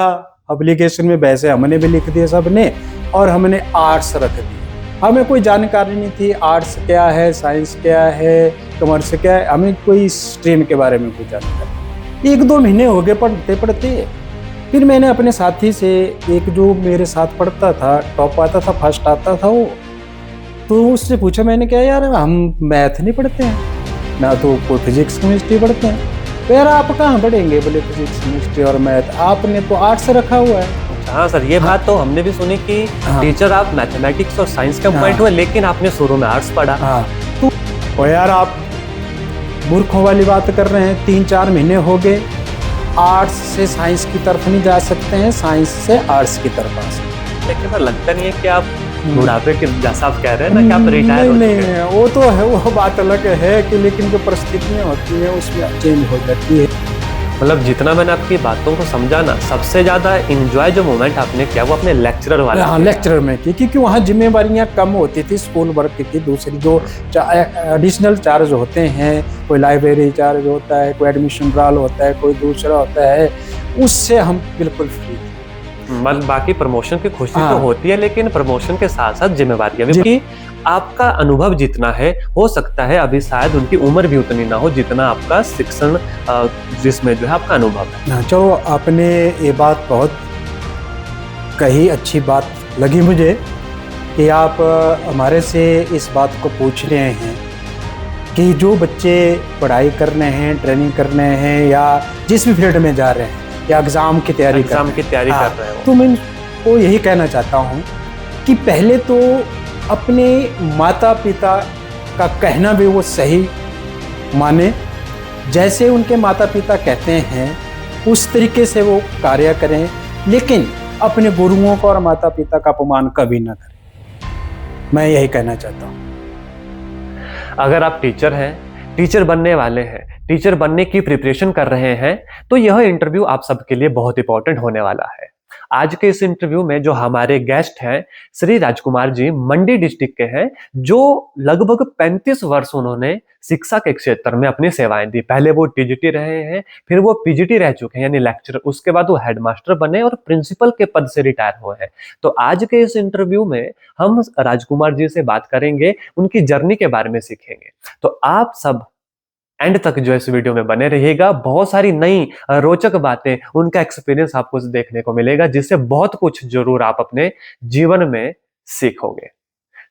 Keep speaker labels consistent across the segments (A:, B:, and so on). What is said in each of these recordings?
A: Application में वैसे हमने भी लिख दिया सबने, और हमने आर्ट्स रख दिया। हमें कोई जानकारी नहीं थी आर्ट्स क्या है, साइंस क्या है, कॉमर्स क्या है, हमें कोई स्ट्रीम के बारे में कोई जानकारी। 1-2 महीने हो गए पढ़ते पढ़ते, फिर मैंने अपने साथी से, एक जो मेरे साथ पढ़ता था, टॉप आता था, फर्स्ट आता था वो, तो उससे पूछा मैंने, क्या यार हम मैथ नहीं पढ़ते हैं ना, तो कोई फिजिक्स केमिस्ट्री पढ़ते हैं। तो यार आप कहाँ पढ़ेंगे, बोले फिजिक्स केमिस्ट्री और मैथ, आपने तो आर्ट्स रखा हुआ है।
B: हाँ सर, ये बात तो हमने भी सुनी कि टीचर आप मैथमेटिक्स और साइंस का पॉइंट हुआ, लेकिन आपने शुरू में आर्ट्स पढ़ा।
A: हाँ, तो यार आप मूर्खों वाली बात कर रहे हैं। 3-4 महीने हो गए, आर्ट्स से साइंस की तरफ नहीं जा सकते हैं, साइंस से आर्ट्स की तरफ आ सकते हैं।
B: लेकिन सर लगता नहीं है कि आप बुढ़ापे के, जैसा आप कह रहे हैं ना कि आप रिटायर हो चुके हैं।
A: नहीं, वो तो है, वो बात अलग है कि लेकिन जो परिस्थितियाँ होती हैं उसमें चेंज हो जाती है।
B: मतलब जितना मैंने आपकी बातों को समझा ना, सबसे ज्यादा एंजॉय जो मोमेंट आपने किया वो अपने लेक्चरर वाला।
A: हाँ, लेक्चरर में की, क्योंकि वहाँ जिम्मेवारियाँ कम होती थी स्कूल वर्क की। दूसरी जो एडिशनल चार्ज होते हैं, कोई लाइब्रेरी चार्ज होता है, कोई एडमिशन ड्राल होता है, कोई दूसरा होता है, उससे हम बिल्कुल फ्री थे।
B: मतलब बाकी प्रमोशन की खुशी तो होती है, लेकिन प्रमोशन के साथ साथ जिम्मेवारियां भी, क्योंकि आपका अनुभव जितना है, हो सकता है अभी शायद उनकी उम्र भी उतनी ना हो जितना आपका शिक्षण जिसमें जो है आपका अनुभव है।
A: चलो, आपने ये बात बहुत कही, अच्छी बात लगी मुझे कि आप हमारे से इस बात को पूछ रहे हैं कि जो बच्चे पढ़ाई कर रहे हैं, ट्रेनिंग कर रहे हैं, या जिस भी फील्ड में जा रहे हैं, या एग्ज़ाम की तैयारी कर रहे हो, तो मैं इनको यही कहना चाहता हूँ कि पहले तो अपने माता पिता का कहना भी वो सही माने, जैसे उनके माता पिता कहते हैं उस तरीके से वो कार्य करें, लेकिन अपने गुरुओं का और माता पिता का अपमान कभी ना करें। मैं यही कहना चाहता हूँ।
B: अगर आप टीचर हैं, टीचर बनने वाले हैं, टीचर बनने की प्रिपरेशन कर रहे हैं, तो यह इंटरव्यू आप सबके लिए बहुत इंपॉर्टेंट होने वाला है। आज के इस इंटरव्यू में जो हमारे गेस्ट हैं, श्री राजकुमार जी मंडी डिस्ट्रिक्ट के हैं, जो लगभग 35 वर्ष उन्होंने शिक्षा के क्षेत्र में अपनी सेवाएं दी। पहले वो टीजीटी रहे हैं, फिर वो पीजीटी रह चुके हैं यानी लेक्चरर, उसके बाद वो हेडमास्टर बने और प्रिंसिपल के पद से रिटायर हुए हैं। तो आज के इस इंटरव्यू में हम राजकुमार जी से बात करेंगे, उनकी जर्नी के बारे में सीखेंगे। तो आप सब एंड तक जो इस वीडियो में बने रहिएगा। बहुत सारी नई रोचक बातें, उनका एक्सपीरियंस आपको देखने को मिलेगा, जिससे बहुत कुछ जरूर आप अपने जीवन में सीखोगे।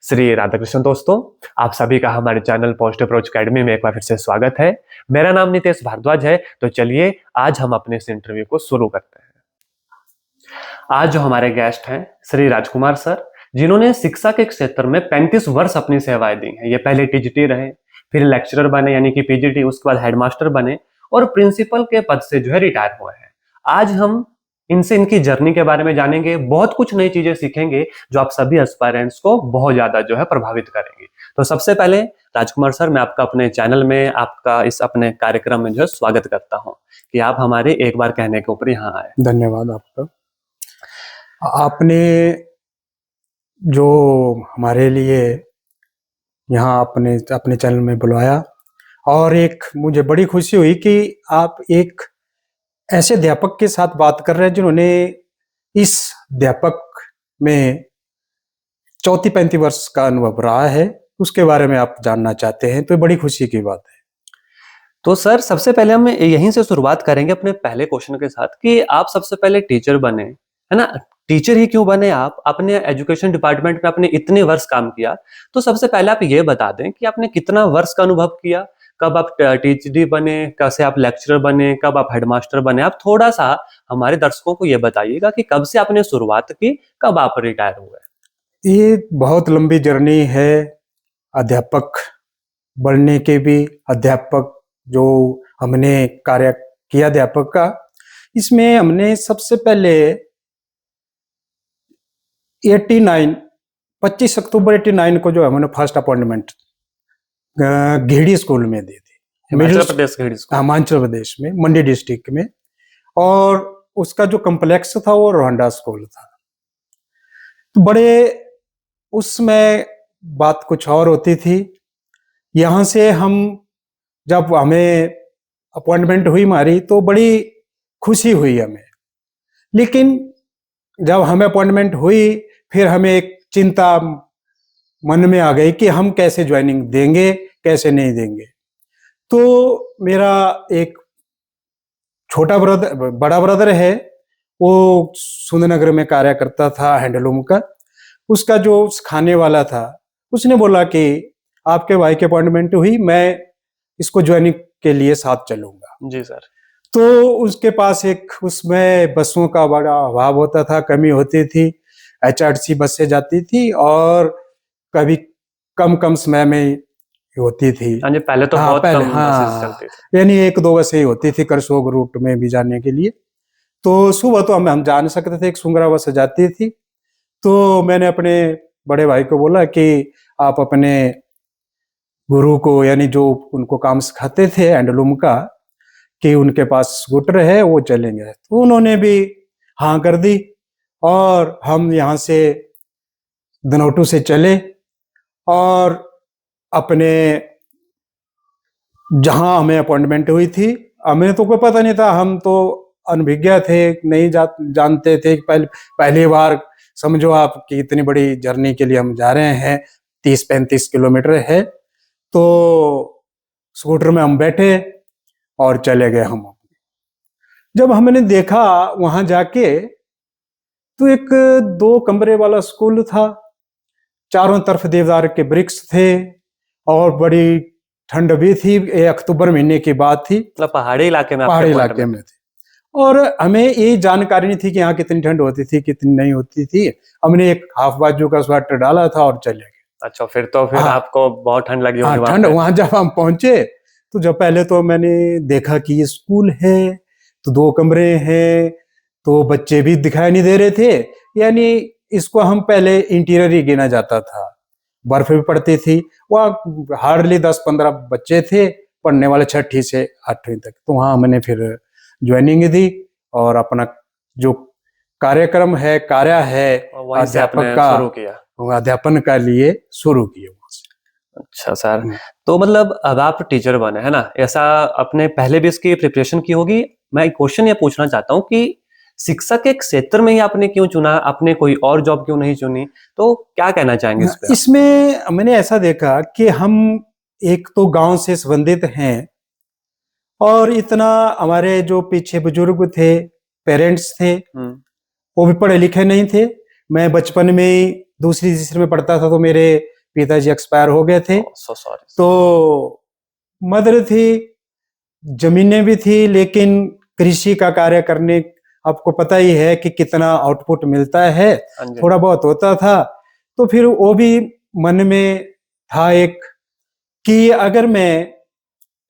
B: श्री राधाकृष्ण दोस्तों, आप सभी का हमारे चैनल पॉजिटिव अप्रोच एकेडमी में एक बार फिर से स्वागत है। मेरा नाम नितेश भारद्वाज है। तो चलिए आज हम अपने इस इंटरव्यू को शुरू करते हैं। आज जो हमारे गेस्ट हैं श्री राजकुमार सर, जिन्होंने शिक्षा के क्षेत्र में 35 वर्ष अपनी सेवाएं दी हैं। ये पहले टीजीटी रहे, फिर लेक्चरर बने यानी कि पीजीटी, उसके बाद हेडमास्टर बने और प्रिंसिपल के पद से जो है रिटायर हुए हैं। आज हम इनसे इनकी जर्नी के बारे में जानेंगे, बहुत कुछ नई चीजें सीखेंगे जो आप सभी एस्पायरेंट्स को बहुत ज्यादा जो है प्रभावित करेंगी। तो सबसे पहले राजकुमार सर, मैं आपका अपने चैनल में, आपका इस अपने कार्यक्रम में जो है स्वागत करता हूँ कि आप हमारे एक बार कहने के ऊपर यहाँ आए।
A: धन्यवाद आपका। आपने जो हमारे लिए यहाँ अपने चैनल में बुलवाया, और एक मुझे बड़ी खुशी हुई कि आप एक ऐसे अध्यापक के साथ बात कर रहे हैं जिन्होंने इस अध्यापक में 34-35 वर्ष का अनुभव रहा है, उसके बारे में आप जानना चाहते हैं, तो बड़ी खुशी की बात है।
B: तो सर सबसे पहले हम यहीं से शुरुआत करेंगे अपने पहले क्वेश्चन के साथ कि आप सबसे पहले टीचर बने, है ना? टीचर ही क्यों बने आप? अपने एजुकेशन डिपार्टमेंट में आपने इतने वर्ष काम किया, तो सबसे पहले आप ये बता दें कि आपने कितना वर्ष का अनुभव किया, कब आप टीचडी बने, कैसे आप लेक्चरर बने, कब आप हेडमास्टर बने। आप थोड़ा सा हमारे दर्शकों को ये बताइएगा कि कब से आपने शुरुआत की, कब आप रिटायर हुए।
A: ये बहुत लंबी जर्नी है अध्यापक बनने के भी, अध्यापक जो हमने कार्य किया अध्यापक का, इसमें हमने सबसे पहले 25 अक्टूबर 89 को जो हमने फर्स्ट अपॉइंटमेंट घेड़ी स्कूल में दी थी,
B: हिमाचल प्रदेश घेड़ी स्कूल,
A: हिमाचल प्रदेश में मंडी डिस्ट्रिक्ट में, और उसका जो कम्प्लेक्स था वो रोहंडा स्कूल था। तो बड़े उसमें बात कुछ और होती थी। यहाँ से हम जब हमें अपॉइंटमेंट हुई हमारी, तो बड़ी खुशी हुई हमें लेकिन जब हमें अपॉइंटमेंट हुई, फिर हमें एक चिंता मन में आ गई कि हम कैसे ज्वाइनिंग देंगे, कैसे नहीं देंगे। तो मेरा एक बड़ा ब्रदर है, वो सुंदरनगर में कार्य करता था हैंडलूम का। उसका जो सिखाने वाला था, उसने बोला कि आपके भाई की अपॉइंटमेंट हुई, मैं इसको ज्वाइनिंग के लिए साथ चलूंगा।
B: जी सर।
A: तो उसके पास एक उसमें बसों का बड़ा अभाव होता था, कमी होती थी। एचआरटीसी बस से जाती थी और कभी कम समय में होती थी।
B: हाँ जी, पहले तो
A: हाँ,
B: बहुत
A: पहले
B: कम बसेस चलती थी।
A: यानी 1-2 बसें ही होती थी करसोग रूट में भी जाने के लिए। तो सुबह तो हम जा नहीं सकते थे, एक सुंगरा बस जाती थी। तो मैंने अपने बड़े भाई को बोला कि आप अपने गुरु को, यानी जो उनको काम सिखाते थे हैंडलूम का, कि उनके पास स्कूटर है, वो चलेंगे। तो उन्होंने भी हाँ कर दी और हम यहाँ से धनौटू से चले और अपने जहाँ हमें अपॉइंटमेंट हुई थी, हमें तो कोई पता नहीं था, हम तो अनभिज्ञ थे, नहीं जानते थे। पहली बार समझो आप कि इतनी बड़ी जर्नी के लिए हम जा रहे हैं, 30-35 किलोमीटर है। तो स्कूटर में हम बैठे और चले गए हम। जब हमने देखा वहां जाके, तो एक 2 कमरे वाला स्कूल था, चारों तरफ देवदार के वृक्ष थे और बड़ी ठंड भी थी। ये अक्टूबर महीने की बात थी,
B: मतलब पहाड़ी इलाके में आपके
A: पहाड़ी इलाके
B: अपॉइंटमेंट?
A: में थे। और हमें ये जानकारी नहीं थी कि यहाँ कितनी ठंड होती थी, कितनी नहीं होती थी। हमने एक हाफ बाजू का स्वेटर डाला था और चले गए।
B: अच्छा, फिर तो फिर
A: हाँ,
B: आपको बहुत ठंड लगी
A: हाँ,
B: होगी वहां
A: ठंड।
B: पे।
A: वहां जब हम पहुंचे, तो जब पहले तो मैंने देखा कि ये स्कूल है, तो 2 कमरे हैं, तो बच्चे भी दिखाई नहीं दे रहे थे। यानी इसको हम पहले इंटीरियर ही गिना जाता था। बर्फ भी पड़ती थी। वहाँ हार्डली 10-15 बच्चे थे पढ़ने वाले, 6ठी से 8वीं तक। तो वहाँ मैंने फिर ज्वाइनिंग दी और अपना जो कार्यक्रम है, कार्य है
B: और वहीं से आपने शुरू किया?
A: अध्यापन का लिए शुरू किया वहाँ से।
B: अच्छा सर, तो मतलब अब आप टीचर बने, है ना? ऐसा आपने पहले भी इसकी प्रिपरेशन की होगी। मैं एक क्वेश्चन ये पूछना चाहता हूँ कि शिक्षा के क्षेत्र में ही आपने क्यों चुना? आपने कोई और जॉब क्यों नहीं चुनी? तो क्या कहना चाहेंगे इस पे आप?
A: इसमें मैंने ऐसा देखा कि हम एक तो गांव से संबंधित हैं और इतना हमारे जो पीछे बुजुर्ग थे, पेरेंट्स थे, वो भी पढ़े लिखे नहीं थे। मैं बचपन में ही दूसरी तीसरी में पढ़ता था तो मेरे पिताजी एक्सपायर हो गए थे।
B: So sorry.
A: तो मदर थी, जमीनें भी थी, लेकिन कृषि का कार्य करने, आपको पता ही है कि कितना आउटपुट मिलता है।
B: हाँ जी।
A: थोड़ा बहुत होता था। तो फिर वो भी मन में था एक, कि अगर मैं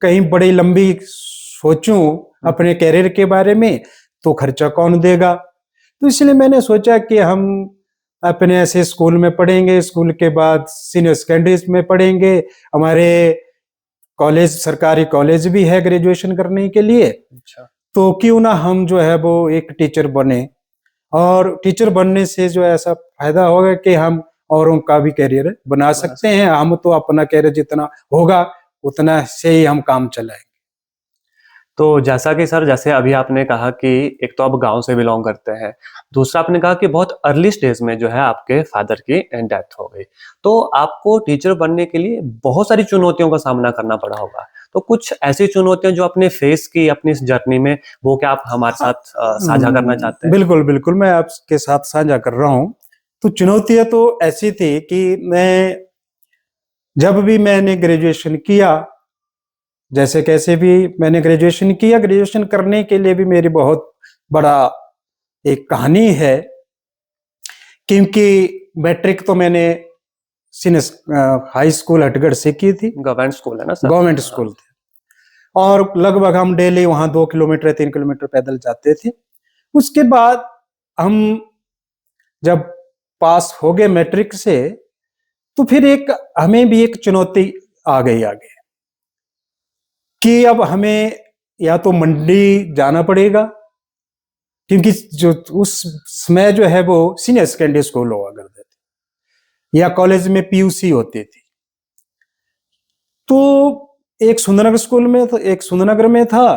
A: कहीं बड़ी लंबी सोचूं अपने कैरियर के बारे में, तो खर्चा कौन देगा। तो इसलिए मैंने सोचा कि हम अपने ऐसे स्कूल में पढ़ेंगे, स्कूल के बाद सीनियर सेकेंडरी में पढ़ेंगे। हमारे कॉलेज, सरकारी कॉलेज भी है ग्रेजुएशन करने के लिए।
B: अच्छा।
A: तो क्यों ना हम जो है वो एक टीचर बने, और टीचर बनने से जो है ऐसा फायदा होगा कि हम औरों का भी करियर बना सकते हैं। हम तो अपना करियर जितना होगा उतना से ही हम काम चलाएंगे।
B: तो जैसा कि सर, जैसे अभी आपने कहा कि एक तो आप गांव से बिलोंग करते हैं, दूसरा आपने कहा कि बहुत अर्ली स्टेज में जो है आपके फादर की डेथ हो गई। तो आपको टीचर बनने के लिए बहुत सारी चुनौतियों का सामना करना पड़ा होगा। तो कुछ ऐसी चुनौतियां जो आपने फेस की अपनी इस जर्नी में, वो क्या आप हमारे साथ साझा करना चाहते हैं?
A: बिल्कुल, बिल्कुल, मैं आपके साथ साझा कर रहा हूँ। तो चुनौतियाँ तो ऐसी थी कि जब भी मैंने ग्रेजुएशन किया, जैसे कैसे भी मैंने ग्रेजुएशन किया, ग्रेजुएशन करने के लिए भी मेरी बहुत बड़ा एक कहानी है, क्योंकि मैट्रिक तो मैंने सीनियर हाई स्कूल हटगढ़ से की थी।
B: गवर्नमेंट स्कूल है ना सर?
A: गवर्नमेंट स्कूल थे और लगभग हम डेली वहां 2 किलोमीटर 3 किलोमीटर पैदल जाते थे। उसके बाद हम जब पास हो गए मैट्रिक से, तो फिर एक हमें भी एक चुनौती आ गई आगे, कि अब हमें या तो मंडी जाना पड़ेगा, क्योंकि जो उस समय जो है वो सीनियर सेकेंडरी स्कूल हुआ करते थे, या कॉलेज में पीयूसी होती थी। तो एक सुंदरनगर स्कूल में, तो एक सुंदरनगर में था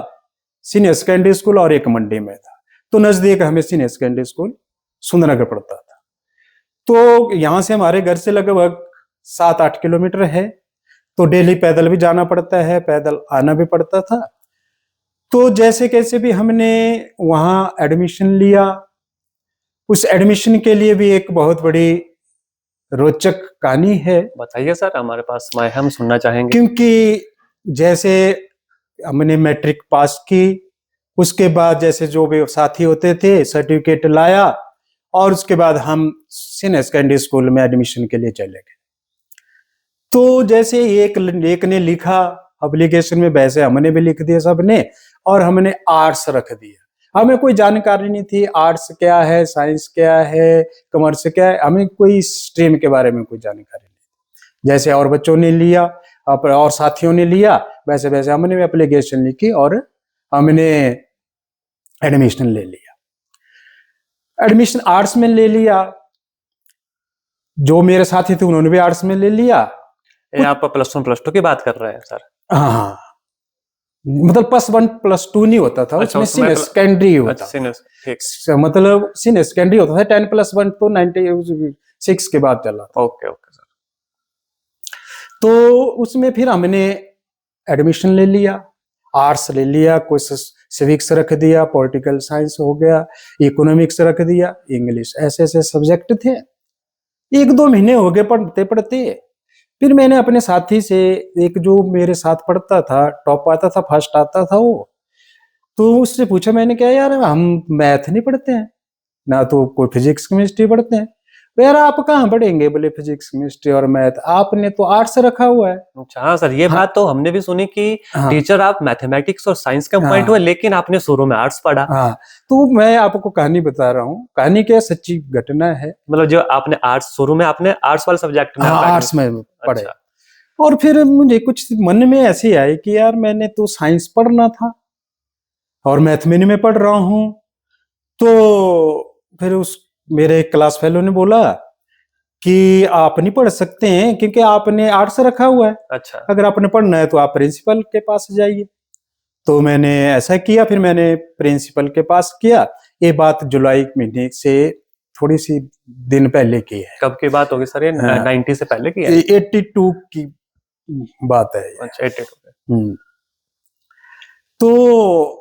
A: सीनियर सेकेंडरी स्कूल और एक मंडी में था। तो नजदीक हमें सीनियर सेकेंडरी स्कूल सुंदरनगर पड़ता था। तो यहाँ से हमारे घर से लगभग 7-8 किलोमीटर है, तो डेली पैदल भी जाना पड़ता है, पैदल आना भी पड़ता था। तो जैसे कैसे भी हमने वहां एडमिशन लिया। उस एडमिशन के लिए भी एक बहुत बड़ी रोचक कहानी है,
B: बताइए सर, हमारे पास समय है, हम सुनना चाहेंगे।
A: क्योंकि जैसे हमने मैट्रिक पास की, उसके बाद जैसे जो भी साथी होते थे सर्टिफिकेट लाया, और उसके बाद हम सीनियर सेकेंडरी स्कूल में एडमिशन के लिए चले गए। तो जैसे एक ने लिखा एप्लीकेशन में, वैसे हमने भी लिख दिया सबने, और हमने आर्ट्स रख दिया। हमें कोई जानकारी नहीं थी आर्ट्स क्या है, साइंस क्या है, कॉमर्स क्या है, हमें कोई स्ट्रीम के बारे में कोई जानकारी नहीं। जैसे और बच्चों ने लिया और साथियों ने लिया, वैसे वैसे हमने भी एप्लीकेशन लिखी और हमने एडमिशन ले लिया। एडमिशन आर्ट्स में ले लिया। जो मेरे साथी थे उन्होंने भी आर्ट्स में ले लिया।
B: ये आप +1 +2 की बात कर रहे हैं सर?
A: हाँ, मतलब +1 +2 नहीं होता था,
B: अच्छा,
A: उसमें सीनियर सेकेंडरी होता
B: अच्छा,
A: था।
B: ठीक।
A: मतलब सीनियर सेकेंडरी होता था। 10+1 तो 96 के बाद चला था।
B: Okay okay sir.
A: तो उसमें फिर हमने एडमिशन ले लिया, आर्ट्स ले लिया, कुछ सिविक्स रख दिया, पॉलिटिकल साइंस हो गया, इकोनॉमिक्स रख दिया, इंग्लिश, ऐसे ऐसे सब्जेक्ट थे। 1-2 महीने हो गए पढ़ते पढ़ते। फिर मैंने अपने साथी से, एक जो मेरे साथ पढ़ता था, टॉप आता था, फर्स्ट आता था वो, तो उससे पूछा मैंने, क्या यार हम मैथ नहीं पढ़ते हैं, ना तो कोई फिजिक्स केमिस्ट्री पढ़ते हैं। तो यार आप कहाँ पढ़ेंगे, बोले फिजिक्स केमिस्ट्री और मैथ, आपने तो आर्ट्स रखा हुआ है।
B: अच्छा, हाँ सर, ये बात तो हमने भी सुनी कि टीचर आप मैथमेटिक्स और साइंस के पॉइंट हुए, लेकिन आपने शुरू में आर्ट्स पढ़ा।
A: हाँ, तो मैं आपको कहानी बता रहा हूँ, कहानी क्या सच्ची घटना है।
B: मतलब जो आपने आर्ट्स, शुरू में आपने आर्ट्स वाले सब्जेक्ट में
A: आर्ट्स में पढ़े।
B: अच्छा।
A: और फिर मुझे कुछ मन में ऐसे आई कि यार मैंने तो साइंस पढ़ना था और मैथ में नहीं मैं पढ़ रहा हूँ। तो फिर उस मेरे क्लास फेलो ने बोला कि आप नहीं पढ़ सकते हैं क्योंकि आपने आर्ट्स रखा हुआ है।
B: अच्छा।
A: अगर आपने पढ़ना है तो आप प्रिंसिपल के पास जाइए। तो मैंने ऐसा किया, फिर मैंने प्रिंसिपल के पास किया। ये बात जुलाई महीने से थोड़ी सी दिन पहले की है।
B: कब की बात होगी सर? ये 90 से पहले की है?
A: 82 की बात है।
B: अच्छा, 82।
A: तो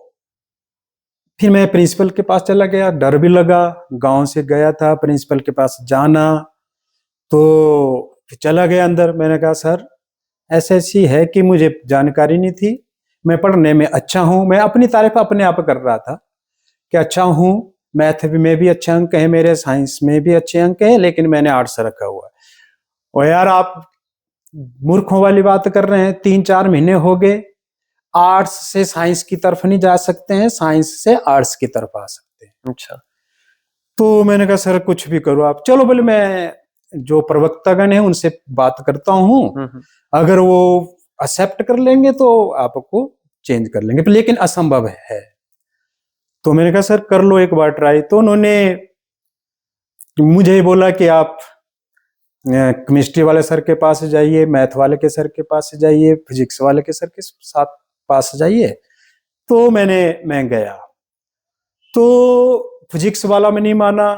A: फिर मैं प्रिंसिपल के पास चला गया, डर भी लगा, गांव से गया था प्रिंसिपल के पास जाना। तो चला गया अंदर, मैंने कहा सर ऐसे ऐसी है कि मुझे जानकारी नहीं थी, मैं पढ़ने में अच्छा हूं। मैं अपनी तारीफ अपने आप कर रहा था कि अच्छा हूं, मैथ में भी अच्छे अंक हैं मेरे, साइंस में भी अच्छे अंक हैं, लेकिन मैंने आर्ट्स रखा हुआ है। और यार आप मूर्खों वाली बात कर रहे हैं, 3-4 महीने हो गए, आर्ट्स से साइंस की तरफ नहीं जा सकते हैं, साइंस से आर्ट्स की तरफ आ सकते हैं।
B: अच्छा।
A: तो मैंने कहा सर कुछ भी करो आप, चलो बोले मैं जो प्रवक्तागण है उनसे बात करता हूँ, अगर वो एक्सेप्ट कर लेंगे तो आपको चेंज कर लेंगे, लेकिन असंभव है। तो मैंने कहा सर कर लो एक बार ट्राई। तो उन्होंने मुझे बोला कि आप केमिस्ट्री वाले सर के पास जाइए, मैथ वाले के सर के पास जाइए, फिजिक्स वाले के सर के साथ पास जाइए। तो मैं गया। तो फिजिक्स वाला में नहीं माना,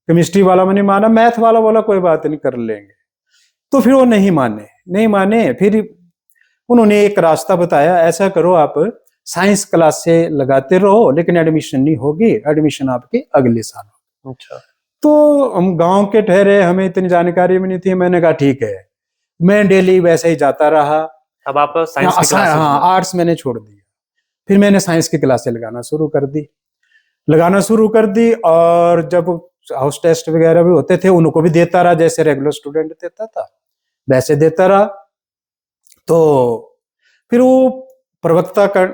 A: केमिस्ट्री वाला में नहीं माना, मैथ वाला बोला कोई बात नहीं कर लेंगे। तो फिर वो नहीं माने। फिर उन्होंने एक रास्ता बताया, ऐसा करो आप साइंस क्लास से लगाते रहो, लेकिन एडमिशन नहीं होगी, एडमिशन आपके अगले साल होगी।
B: अच्छा।
A: तो हम गांव के ठहरे, हमें इतनी जानकारी भी नहीं थी। मैंने कहा ठीक है, मैं डेली वैसे ही जाता रहा।
B: अब आप साइंस की क्लासेस?
A: हाँ, आर्ट्स मैंने छोड़ दिया। फिर मैंने साइंस की क्लासें लगाना शुरू कर दी। और जब हाउस टेस्ट वगैरह भी होते थे उनको भी देता रहा, जैसे रेगुलर स्टूडेंट देता था वैसे देता रहा। तो फिर वो प्रवक्ता का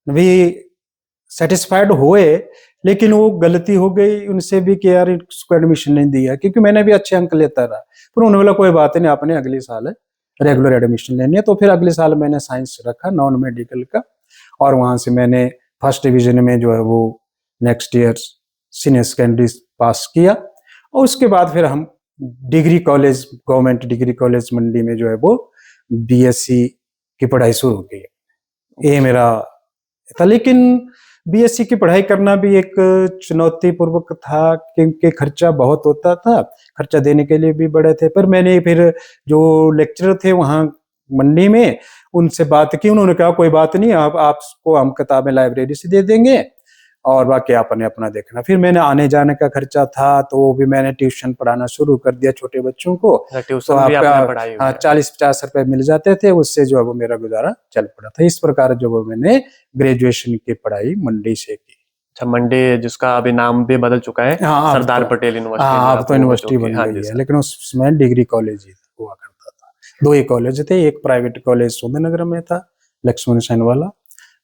A: भी सेटिस्फाइड हुए, लेकिन वो गलती हो गई उनसे भी कि यार इसको एडमिशन नहीं दिया, क्योंकि मैंने भी अच्छे अंक लेता रहा। फिर उन्होंने बोला कोई बात नहीं, आपने अगले साल रेगुलर एडमिशन लेनी है। तो फिर अगले साल मैंने साइंस रखा, नॉन मेडिकल का, और वहां से मैंने फर्स्ट डिवीजन में जो है वो next year senior secondary pass किया। और उसके बाद फिर हम degree college, government degree college Mandi में जो है वो बीएससी की पढ़ाई शुरू की। ये मेरा था। लेकिन बीएससी की पढ़ाई करना भी एक चुनौतीपूर्वक था, क्योंकि खर्चा बहुत होता था, खर्चा देने के लिए भी बड़े थे। पर मैंने फिर जो लेक्चरर थे वहाँ मंडी में, उनसे बात की। उन्होंने कहा कोई बात नहीं, आप आपको हम किताबें लाइब्रेरी से दे देंगे और बाकी आपने अपना देखना। फिर मैंने आने जाने का खर्चा था, तो वो भी मैंने ट्यूशन पढ़ाना शुरू कर दिया छोटे बच्चों को। तो
B: ट्यूशन भी आपने पढ़ाई हुई
A: हाँ,
B: है।
A: 40-50 रुपए मिल जाते थे, उससे जो है वो मेरा गुजारा चल पड़ा था। इस प्रकार जो वो मैंने ग्रेजुएशन की पढ़ाई मंडी से की।
B: अच्छा, मंडी जिसका अभी नाम भी बदल चुका है,
A: हाँ, अब
B: सरदार
A: तो
B: पटेल यूनिवर्सिटी
A: हाँ,
B: जो
A: अब तो
B: है वो हो
A: यूनिवर्सिटी
B: चुकी है।
A: बन
B: हाँ
A: गई
B: जी
A: है,
B: सर।
A: लेकिन उसमें डिग्री कॉलेज ही हुआ करता था। 2 ही कॉलेज थे, एक प्राइवेट कॉलेज सुंदरनगर में था, लक्ष्मण सेन वाला,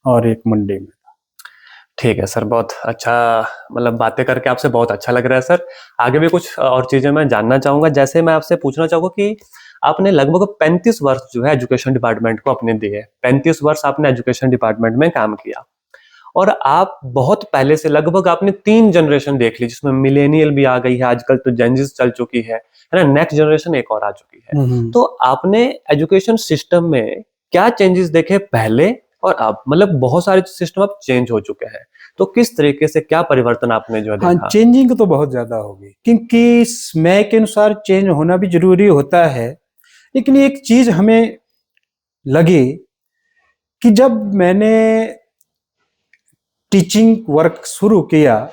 A: और एक मंडी में।
B: ठीक है सर, बहुत अच्छा, मतलब बातें करके आपसे बहुत अच्छा लग रहा है सर। आगे भी कुछ और चीजें मैं जानना चाहूंगा। जैसे मैं आपसे पूछना चाहूंगा कि आपने लगभग 35 वर्ष जो है एजुकेशन डिपार्टमेंट को अपने दिए, 35 वर्ष आपने एजुकेशन डिपार्टमेंट में काम किया, और आप बहुत पहले से लगभग आपने 3 जनरेशन देख ली, जिसमें मिलेनियल भी आ गई है, आजकल तो जेनजिस चल चुकी है ना, नेक्स्ट जनरेशन एक और आ चुकी है। तो आपने एजुकेशन सिस्टम में क्या चेंजेस देखे पहले और अब? मतलब बहुत सारे सिस्टम अब चेंज हो चुके हैं, तो किस तरीके से क्या परिवर्तन आपने जो है
A: हाँ,
B: देखा?
A: चेंजिंग तो बहुत ज्यादा होगी, क्योंकि समय के अनुसार चेंज होना भी जरूरी होता है। लेकिन एक चीज हमें लगी कि जब मैंने टीचिंग वर्क शुरू किया,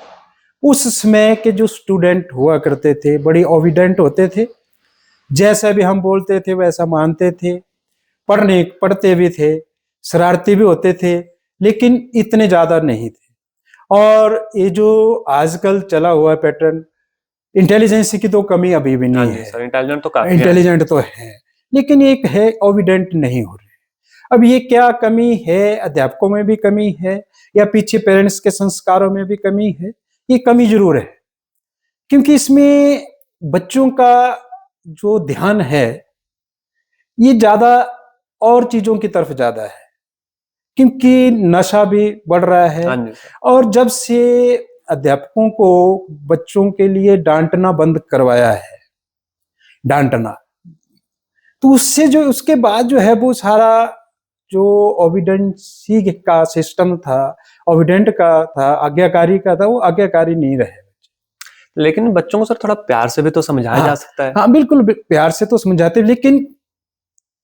A: उस समय के जो स्टूडेंट हुआ करते थे बड़ी ओबिडेंट होते थे, जैसा भी हम बोलते थे वैसा मानते थे, पढ़ते भी थे, शरारती भी होते थे, लेकिन इतने ज्यादा नहीं थे। और ये जो आजकल चला हुआ पैटर्न, इंटेलिजेंस की तो कमी अभी भी
B: हाँ
A: नहीं
B: जी
A: है,
B: सर, इंटेलिजेंट तो काफी है।
A: इंटेलिजेंट तो है, लेकिन एक है ओबिडेंट नहीं हो रहे। अब ये क्या कमी है? अध्यापकों में भी कमी है, या पीछे पेरेंट्स के संस्कारों में भी कमी है? ये कमी जरूर है, क्योंकि इसमें बच्चों का जो ध्यान है ये ज्यादा और चीजों की तरफ ज्यादा है, क्योंकि नशा भी बढ़ रहा है।
B: हाँ जी सर।
A: और जब से अध्यापकों को बच्चों के लिए डांटना बंद करवाया है, डांटना, तो उससे जो उसके बाद जो है वो सारा जो ओबिडेंसी का सिस्टम था, ओबिडेंट का था, आज्ञाकारी का था, वो आज्ञाकारी नहीं रहे।
B: लेकिन बच्चों को सर थोड़ा प्यार से भी तो समझाया जा सकता है।
A: हाँ, बिल्कुल प्यार से तो समझाते, लेकिन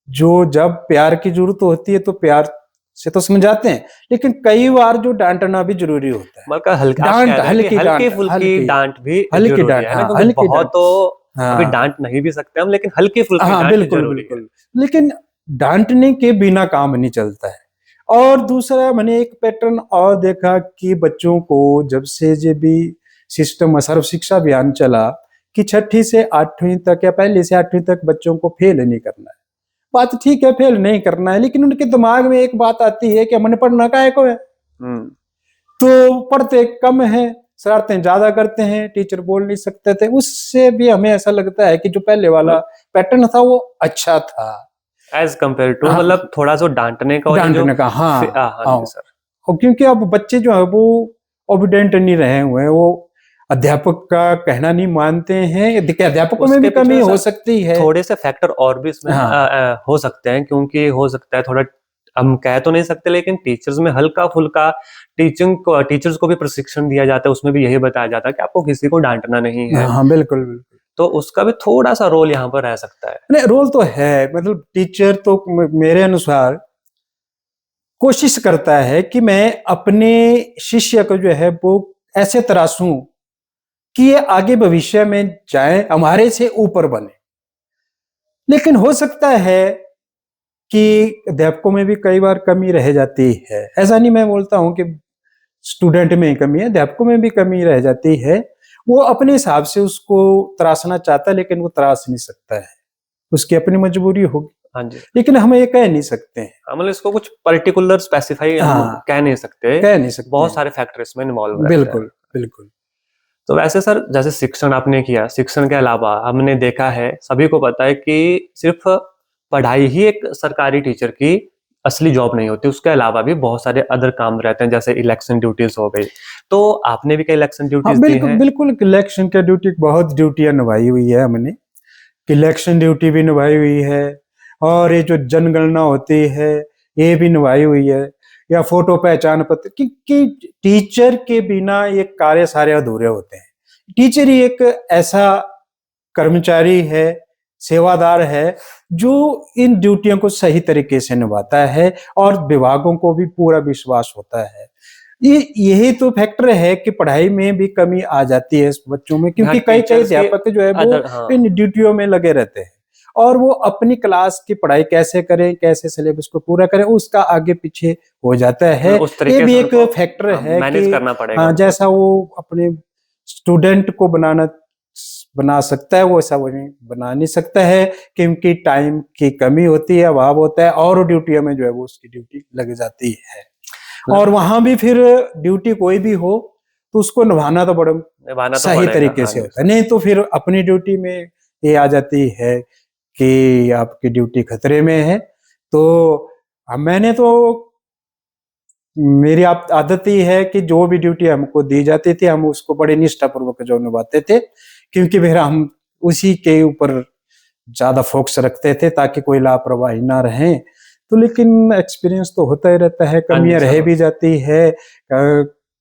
A: जो जब प्यार की जरूरत होती है तो प्यार से तो समझाते हैं, लेकिन कई बार जो डांटना भी जरूरी होता है।
B: मतलब हल्का आप
A: डांट,
B: कह रहे हैं कि
A: हल्की
B: हल्की
A: डांट,
B: फुल्की डांट भी
A: हल्की
B: जरूरी
A: डांट,
B: है ना,
A: हाँ,
B: क्योंकि
A: हल्की
B: बहुत
A: डांट,
B: तो अभी
A: हाँ,
B: डांट नहीं भी सकते हम, लेकिन हल्की फुल्की
A: हाँ,
B: डांट
A: बिल्कुल
B: जरूरी है।
A: बिल्कुल, लेकिन डांटने के बिना काम नहीं चलता है। और दूसरा मैंने एक पैटर्न और देखा कि बच्चों को जब से जो भी सिस्टम सर्व शिक्षा अभियान चला, कि 6ठी से 8वीं तक या पहले से 8वीं तक बच्चों को फेल नहीं करना है। बात ठीक है, फेल नहीं करना है, लेकिन उनके दिमाग में एक बात आती है कि हमने पढ़ना काहे को है। तो पढ़ते कम है, शरारतें ज्यादा करते हैं, टीचर बोल नहीं सकते थे। उससे भी हमें ऐसा लगता है कि जो पहले वाला पैटर्न था वो अच्छा था
B: एज कम्पेयर टू,
A: हाँ,
B: मतलब थोड़ा सा डांटने का और ये जो
A: डांटने का। हाँ,
B: हाँ जी सर।
A: और क्योंकि अब बच्चे जो है वो ओबिडेंट नहीं रहे हुए हैं, वो अध्यापक का कहना नहीं मानते हैं। देखिए, अध्यापकों में भी
B: उसके
A: कमी
B: पीछे
A: हो
B: सर
A: सकती है,
B: थोड़े से फैक्टर और भी इसमें
A: हाँ,
B: हो सकते हैं, क्योंकि हो सकता है थोड़ा, हम कह तो नहीं सकते, लेकिन टीचर्स में हल्का फुल्का टीचर्स को भी प्रशिक्षण दिया जाता है, उसमें भी यही बताया जाता है कि आपको किसी को डांटना नहीं है।
A: हाँ, बिल्कुल बिल्कुल,
B: तो उसका भी थोड़ा सा रोल यहाँ पर रह सकता है।
A: नहीं, रोल तो है। मतलब टीचर तो मेरे अनुसार कोशिश करता है कि मैं अपने शिष्य को जो है वो ऐसे तराशूं कि ये आगे भविष्य में जाए, हमारे से ऊपर बने। लेकिन हो सकता है कि अध्यापकों में भी कई बार कमी रह जाती है। ऐसा नहीं मैं बोलता हूं कि स्टूडेंट में ही कमी है, अध्यापकों में भी कमी रह जाती है। वो अपने हिसाब से उसको तराशना चाहता है, लेकिन वो तराश नहीं सकता है, उसकी अपनी मजबूरी होगी।
B: हाँ जी,
A: लेकिन हम ये कह नहीं सकते हैं,
B: मतलब इसको कुछ पर्टिकुलर स्पेसिफाई हम
A: हाँ,
B: कह नहीं सकते,
A: कह नहीं सकते
B: बहुत
A: हैं,
B: सारे फैक्टर इसमें इन्वॉल्व रहते हैं।
A: बिल्कुल बिल्कुल।
B: तो वैसे सर, जैसे शिक्षण आपने किया, शिक्षण के अलावा हमने देखा है, सभी को पता है कि सिर्फ पढ़ाई ही एक सरकारी टीचर की असली जॉब नहीं होती, उसके अलावा भी बहुत सारे अदर काम रहते हैं, जैसे इलेक्शन ड्यूटीज हो गई। तो आपने भी कई इलेक्शन
A: हाँ,
B: ड्यूटीज दी
A: बिल्कुल
B: हैं।
A: बिल्कुल, इलेक्शन की ड्यूटी, बहुत ड्यूटियां निभाई हुई है हमने। इलेक्शन ड्यूटी भी निभाई हुई है, और ये जो जनगणना होती है ये भी निभाई हुई है। या फोटो पहचान पत्र कि टीचर के बिना ये कार्य सारे अधूरे होते हैं। टीचर ही एक ऐसा कर्मचारी है, सेवादार है, जो इन ड्यूटियों को सही तरीके से निभाता है और विभागों को भी पूरा विश्वास होता है। यही तो फैक्टर है कि पढ़ाई में भी कमी आ जाती है इस बच्चों में, क्योंकि कई अध्यापक जो है वो इन ड्यूटियों में लगे रहते हैं और वो अपनी क्लास की पढ़ाई कैसे करें, कैसे सिलेबस को पूरा करें, उसका आगे पीछे हो जाता है। ये भी एक फैक्टर है
B: मैनेज करना पड़ेगा।
A: हाँ, जैसा वो अपने स्टूडेंट को बना सकता है वो ऐसा वो बना नहीं सकता है, क्योंकि टाइम की कमी होती है, अभाव होता है और ड्यूटियों में जो है वो उसकी ड्यूटी लग जाती है। और वहां भी फिर ड्यूटी कोई भी हो तो उसको निभाना तो सही तरीके से होता है, नहीं तो फिर अपनी ड्यूटी में ये आ जाती है कि आपकी ड्यूटी खतरे में है। तो मैंने तो मेरी आदत ही है कि जो भी ड्यूटी हमको दी जाती थी हम उसको बड़े निष्ठापूर्वक जो निभाते थे, क्योंकि फिर हम उसी के ऊपर ज्यादा फोकस रखते थे ताकि कोई लापरवाही ना रहे। तो लेकिन एक्सपीरियंस तो होता ही रहता है, कमियां रह भी जाती है,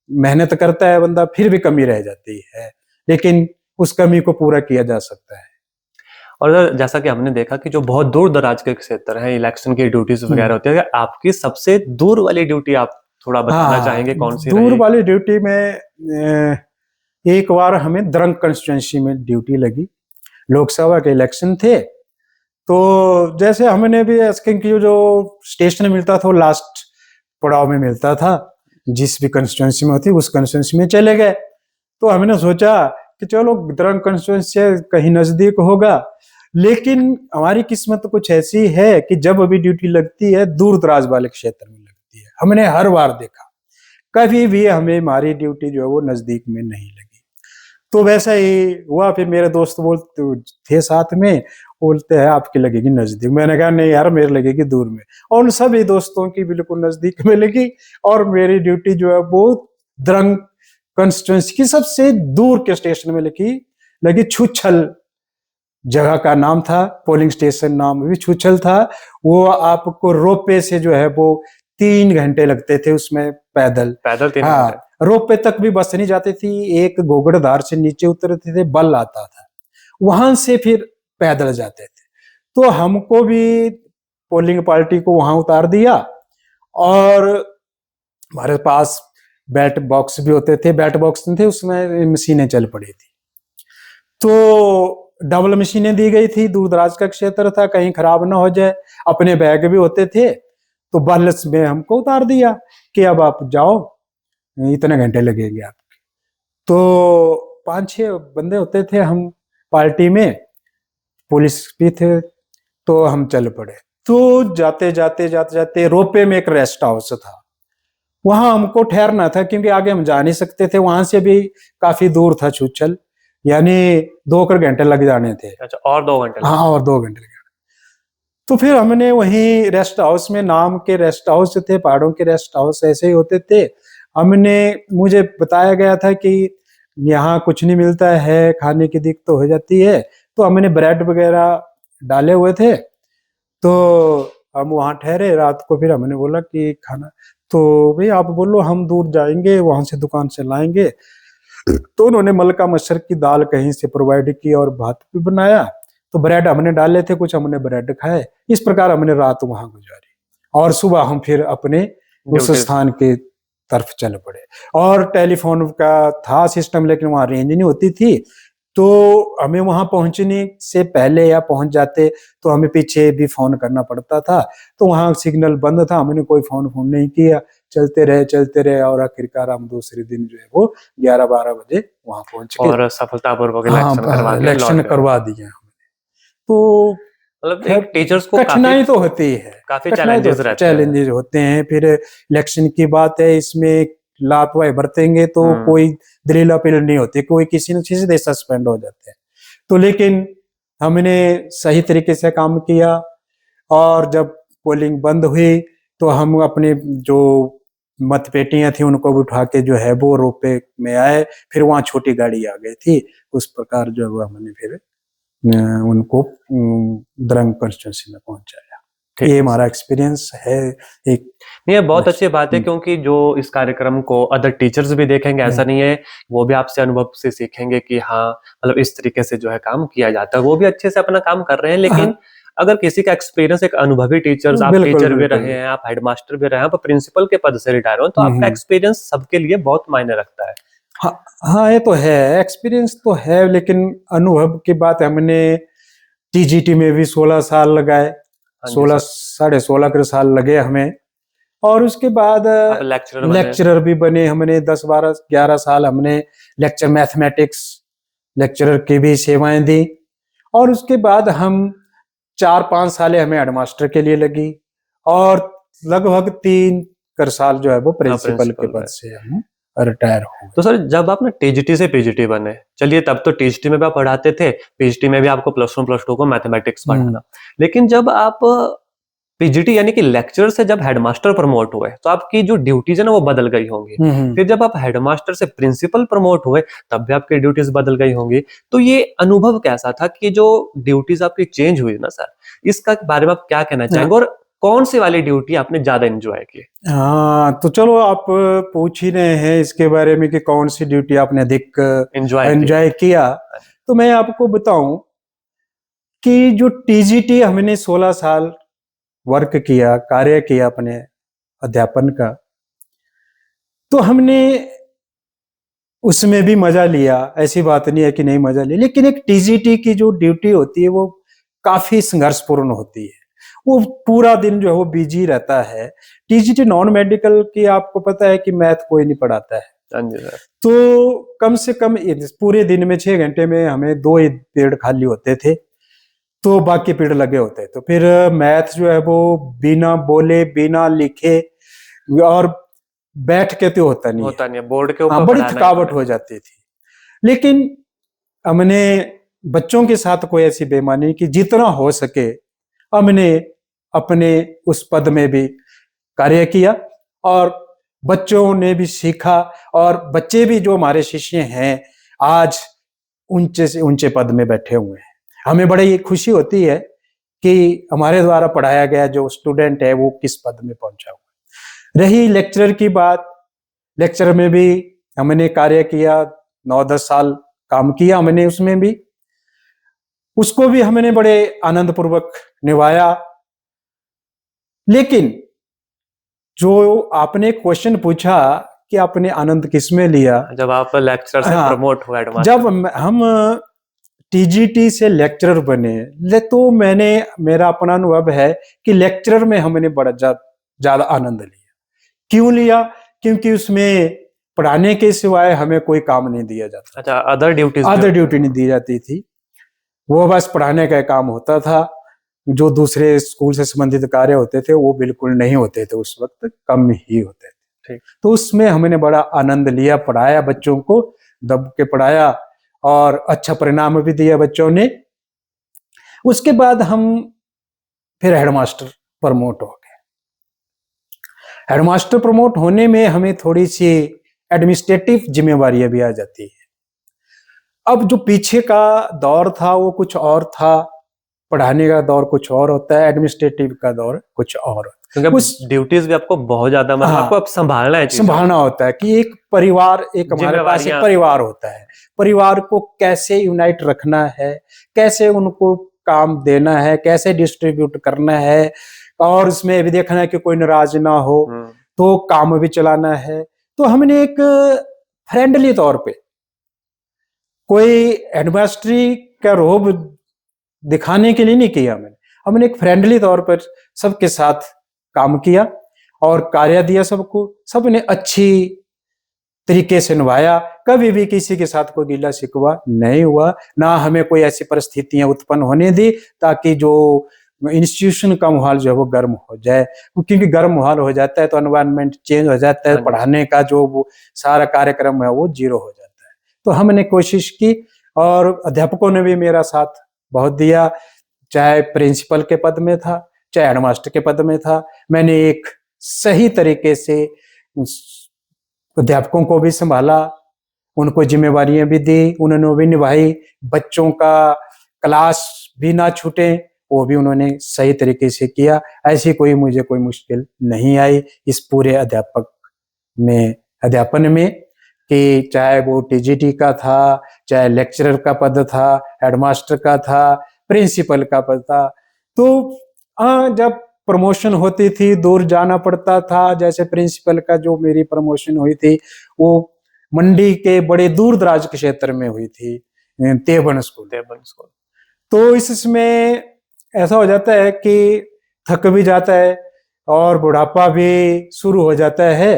A: मेहनत करता है बंदा फिर भी कमी रह जाती है, लेकिन उस कमी को पूरा किया जा सकता है।
B: और जैसा कि हमने देखा कि जो बहुत दूर दराज के क्षेत्र हैं, इलेक्शन की ड्यूटीज वगैरह होती है, आपकी सबसे दूर वाली ड्यूटी आप थोड़ा बताना चाहेंगे कौन सी
A: दूर वाली ड्यूटी में एक बार हमें द्रंग कंस्टिट्यूंसी में ड्यूटी लगी, लोकसभा के इलेक्शन थे। तो जैसे हमने भी क्योंकि जो स्टेशन मिलता था वो लास्ट पड़ाव में मिलता था, जिस भी कंस्टिट्यूंसी में होती उस कंस्टिट्यूंसी में चले गए। तो हमने सोचा कि चलो द्रंग कंस्टिट्यूंसी कहीं नजदीक होगा, लेकिन हमारी किस्मत कुछ ऐसी है कि जब अभी ड्यूटी लगती है दूर दराज वाले क्षेत्र में लगती है। हमने हर बार देखा, कभी भी हमें हमारी ड्यूटी जो है वो नजदीक में नहीं लगी। तो वैसा ही हुआ, फिर मेरे दोस्त बोलते थे साथ में, बोलते हैं आपकी लगेगी नजदीक। मैंने कहा नहीं यार मेरी लगेगी दूर में, और उन सभी दोस्तों की बिल्कुल नजदीक में लगी और मेरी ड्यूटी जो है वो द्रंग कंस्टिट्यूंसी की सबसे दूर के स्टेशन में लगी। छुछल जगह का नाम था, पोलिंग स्टेशन नाम भी छुछल था। वो आपको रोपे से जो है वो 3 घंटे लगते थे उसमें पैदल
B: 3 घंटे।
A: रोपे तक भी बस नहीं जाती थी, एक गोगड़धार से नीचे उतरते थे, बल आता था, वहां से फिर पैदल जाते थे। तो हमको भी पोलिंग पार्टी को वहां उतार दिया और हमारे पास बैट बॉक्स भी होते थे, बैट बॉक्स नहीं थे उसमें मशीनें चल पड़ी थी। तो डबल मशीनें दी गई थी, दूर दराज का क्षेत्र था, कहीं खराब ना हो जाए, अपने बैग भी होते थे। तो बल्स में हमको उतार दिया कि अब आप जाओ, इतने घंटे लगेंगे आपके। तो 5-6 बंदे होते थे हम पार्टी में, पुलिस भी थे, तो हम चल पड़े। तो जाते जाते रोपे में एक रेस्ट हाउस था, वहां हमको ठहरना था क्योंकि आगे हम जा नहीं सकते थे, वहां से भी काफी दूर था छुछल, यानी 2 घंटे लग जाने थे।
B: अच्छा, और 2 घंटे?
A: हाँ, और 2 घंटे लगे। तो फिर हमने वहीं रेस्ट हाउस में, नाम के रेस्ट हाउस थे, पहाड़ों के रेस्ट हाउस ऐसे ही होते थे। मुझे बताया गया था कि यहाँ कुछ नहीं मिलता है, खाने की दिक्कत हो जाती है, तो हमने ब्रेड वगैरह डाले हुए थे। तो हम वहाँ ठहरे रात को, फिर हमने बोला कि खाना, तो भाई आप बोलो हम दूर जाएंगे, वहां से दुकान से लाएंगे। तो उन्होंने मलका मसर की दाल कहीं से प्रोवाइड की और भात भी बनाया। तो ब्रेड हमने डाले थे, कुछ हमने ब्रेड खाए। इस प्रकार हमने रात वहां गुजारी और सुबह हम फिर अपने उस स्थान के तरफ चल पड़े। और टेलीफोन का था सिस्टम, लेकिन वहां रेंज नहीं होती थी, तो हमें वहां पहुंचने से पहले या पहुंच जाते तो हमें पीछे भी फोन करना पड़ता था। तो वहां सिग्नल बंद था, हमने कोई फोन नहीं किया, चलते रहे और आखिरकार हम दूसरे दिन जो है वो 11-12 बजे वहां पहुंच गए
B: और सफलतापूर्वक
A: इलेक्शन करवा दिया हमने। तो
B: मतलब एक टीचर्स को
A: कठिनाई तो होती है,
B: काफी चैलेंजेस
A: होते हैं। फिर इलेक्शन की बात है, इसमें लापरवाही बरतेंगे तो कोई दलील अपील नहीं होती, कोई किसी न किसी से सस्पेंड हो जाते हैं। तो लेकिन हमने सही तरीके से काम किया और जब पोलिंग बंद हुई तो हम अपने जो मतपेटियां थी उनको भी उठा के जो है वो रोपे में आए, फिर वहां छोटी गाड़ी आ गई थी। उस प्रकार जो है हमने फिर उनको द्रंग कंस्टिट्यूंसी में पहुंचाया।
B: ठीक
A: ये
B: है।
A: हमारा एक्सपीरियंस है। एक
B: नहीं, ये बहुत अच्छी बात है, क्योंकि जो इस कार्यक्रम को अदर टीचर्स भी देखेंगे, ऐसा नहीं है, वो भी आपसे अनुभव से सीखेंगे कि हाँ, मतलब इस तरीके से जो है काम किया जाता है। वो भी अच्छे से अपना काम कर रहे हैं, लेकिन अगर किसी का एक्सपीरियंस, एक अनुभवी टीचर्स, आप
A: बिल्कुल
B: टीचर भी
A: बिल्कुल।
B: रहे हैं, आप हेडमास्टर भी रहे हैं, आप प्रिंसिपल के पद से रिटायर हो, तो आपका एक्सपीरियंस सबके लिए बहुत मायने रखता है।
A: हाँ हाँ, ये तो है, एक्सपीरियंस तो है, लेकिन अनुभव की बात हमने टीजीटी में भी 16 साल लगाए,
B: हाँ जी
A: 16
B: सर।
A: साढ़े 16 के साल लगे हमें। और उसके बाद
B: आप लेक्चरर बने।
A: लेक्चरर भी बने हमने, 10 12 11 साल हमने लेक्चर मैथमेटिक्स लेक्चरर की भी सेवाएं दी। और उसके बाद हम 4 5 साल हमें हेडमास्टर के लिए लगी, और लगभग 3 साल जो है वो प्रिंसिपल के
B: प्रिंसिपल
A: पद
B: में।
A: से हम रिटायर हो
B: तो सर, जब आप ना टीजीटी से पीजीटी बने, चलिए तब तो टीजीटी में भी आप पढ़ाते थे, पीजीटी में भी आपको +1 +2 को मैथमेटिक्स पढ़ाना, लेकिन जब आप पीजीटी यानी कि लेक्चरर से जब हेडमास्टर प्रमोट हुए, तो आपकी जो ड्यूटीज है ना वो बदल गई होंगी। फिर जब आप हेडमास्टर से प्रिंसिपल प्रमोट हुए, तब भी आपकी ड्यूटीज बदल गई होंगी। तो ये अनुभव कैसा था कि जो ड्यूटीज आपकी चेंज हुई ना सर, इसका बारे में आप क्या कहना चाहेंगे, और कौन सी वाली ड्यूटी आपने ज्यादा एंजॉय की?
A: हाँ, तो चलो आप पूछ ही रहे हैं इसके बारे में कि कौन सी ड्यूटी आपने अधिक एंजॉय किया, तो मैं आपको बताऊं कि जो टीजीटी हमने 16 साल वर्क किया, कार्य किया अपने अध्यापन का, तो हमने उसमें भी मजा लिया, ऐसी बात नहीं है कि नहीं मजा लिया, लेकिन एक टीजीटी की जो ड्यूटी होती है वो काफी संघर्षपूर्ण होती है। वो पूरा दिन जो है वो बिजी रहता है। टीजीटी नॉन मेडिकल की आपको पता है कि मैथ कोई नहीं पढ़ाता है, तो कम से कम पूरे दिन में 6 घंटे में हमें 2 ही पीरियड खाली होते थे, तो बाकी पीरियड लगे होते। तो फिर मैथ जो है वो बिना बोले बिना लिखे और बैठ के तो होता नहीं है,
B: बोर्ड के ऊपर
A: बड़ी थकावट हो जाती थी। लेकिन हमने बच्चों के साथ कोई ऐसी बेईमानी की, जितना हो सके हमने अपने उस पद में भी कार्य किया, और बच्चों ने भी सीखा, और बच्चे भी जो हमारे शिष्य हैं आज ऊंचे से ऊंचे पद में बैठे हुए हैं। हमें बड़ी खुशी होती है कि हमारे द्वारा पढ़ाया गया जो स्टूडेंट है वो किस पद में पहुंचा हुआ। रही लेक्चरर की बात, लेक्चर में भी हमने कार्य किया, 9 10 साल काम किया हमने उसमें भी, उसको भी हमने बड़े आनंद पूर्वक निभाया। लेकिन जो आपने क्वेश्चन पूछा कि आपने आनंद किसमें लिया,
B: जब आप लेक्चरर से प्रमोट हुए हेडमास्टर,
A: जब हम टीजीटी से लेक्चरर बने, तो मेरा अपना अनुभव है कि लेक्चरर में हमने बड़ा ज्यादा आनंद लिया। क्यों लिया? क्योंकि उसमें पढ़ाने के सिवाय हमें कोई काम नहीं दिया जाता।
B: अच्छा, अदर
A: ड्यूटी नहीं दी जाती थी, वो बस पढ़ाने का काम होता था। जो दूसरे स्कूल से संबंधित कार्य होते थे वो बिल्कुल नहीं होते थे, उस वक्त कम ही होते थे। तो उसमें हमने बड़ा आनंद लिया, पढ़ाया, बच्चों को दब के पढ़ाया, और अच्छा परिणाम भी दिया बच्चों ने। उसके बाद हम फिर हेडमास्टर प्रमोट हो गए। हेडमास्टर प्रमोट होने में हमें थोड़ी सी एडमिनिस्ट्रेटिव जिम्मेवारियां भी आ जाती है। अब जो पीछे का दौर था वो कुछ और था, पढ़ाने का दौर कुछ और होता है, एडमिनिस्ट्रेटिव का दौर कुछ और होता है।
B: उस ड्यूटीज भी आपको बहुत ज्यादा, मतलब आपको अब संभालना
A: होता है कि एक परिवार, एक हमारे पास एक परिवार होता है, परिवार को कैसे यूनाइट रखना है, कैसे उनको काम देना है, कैसे डिस्ट्रीब्यूट करना है, और उसमें भी देखना है कि कोई नाराज ना हो, तो काम भी चलाना है। तो हमने एक फ्रेंडली तौर पे, कोई एडमिनिस्ट्री का रोब दिखाने के लिए नहीं किया हमने एक फ्रेंडली तौर पर सबके साथ काम किया और कार्य दिया सबको, सबने अच्छी तरीके से निभाया। कभी भी किसी के साथ कोई गिला शिकवा नहीं हुआ, ना हमें कोई ऐसी परिस्थितियां उत्पन्न होने दी ताकि जो इंस्टीट्यूशन का माहौल जो है वो गर्म हो जाए, क्योंकि गर्म माहौल हो जाता है तो एनवायरनमेंट चेंज हो जाता है, पढ़ाने का जो वो सारा कार्यक्रम है वो जीरो हो जाता है। तो हमने कोशिश की और अध्यापकों ने भी मेरा साथ बहुत दिया, चाहे प्रिंसिपल के पद में था, चाहे हेडमास्टर के पद में था। मैंने एक सही तरीके से अध्यापकों को भी संभाला, उनको जिम्मेवारियां भी दी, उन्होंने भी निभाई, बच्चों का क्लास भी ना छूटे वो भी उन्होंने सही तरीके से किया। ऐसी मुझे कोई मुश्किल नहीं आई इस पूरे अध्यापन में, कि चाहे वो टीजीटी का था, चाहे लेक्चरर का पद था, हेडमास्टर का था, प्रिंसिपल का पद था। तो जब प्रमोशन होती थी दूर जाना पड़ता था। जैसे प्रिंसिपल का जो मेरी प्रमोशन हुई थी वो मंडी के बड़े दूर दराज के क्षेत्र में हुई थी, तेवन स्कूल। तो इसमें ऐसा हो जाता है कि थक भी जाता है और बुढ़ापा भी शुरू हो जाता है,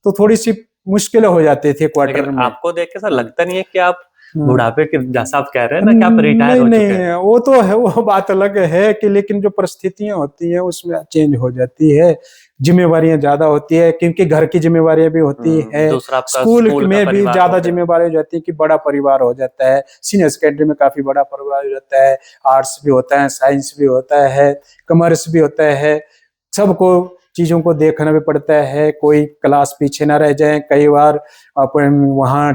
A: तो थोड़ी सी मुश्किल हो जाती थी क्वार्टर में।
B: आपको देख के ऐसा लगता नहीं है कि आप बुढ़ापे के, जैसा आप कह रहे हैं ना कि आप रिटायर हो चुके हैं?
A: वो तो है, वो बात अलग है कि लेकिन जो परिस्थितियां होती हैं उसमें चेंज हो जाती है, जिम्मेवारियां ज्यादा होती है, क्योंकि घर की जिम्मेवारियां भी होती है, स्कूल में भी ज्यादा जिम्मेवारी हो जाती है कि बड़ा परिवार हो जाता है। सीनियर सेकेंडरी में काफी बड़ा परिवार हो जाता है, आर्ट्स भी होता है, साइंस भी होता है, कॉमर्स भी होता है, सबको चीजों को देखना भी पड़ता है, कोई क्लास पीछे ना रह जाए। कई बार अपन वहाँ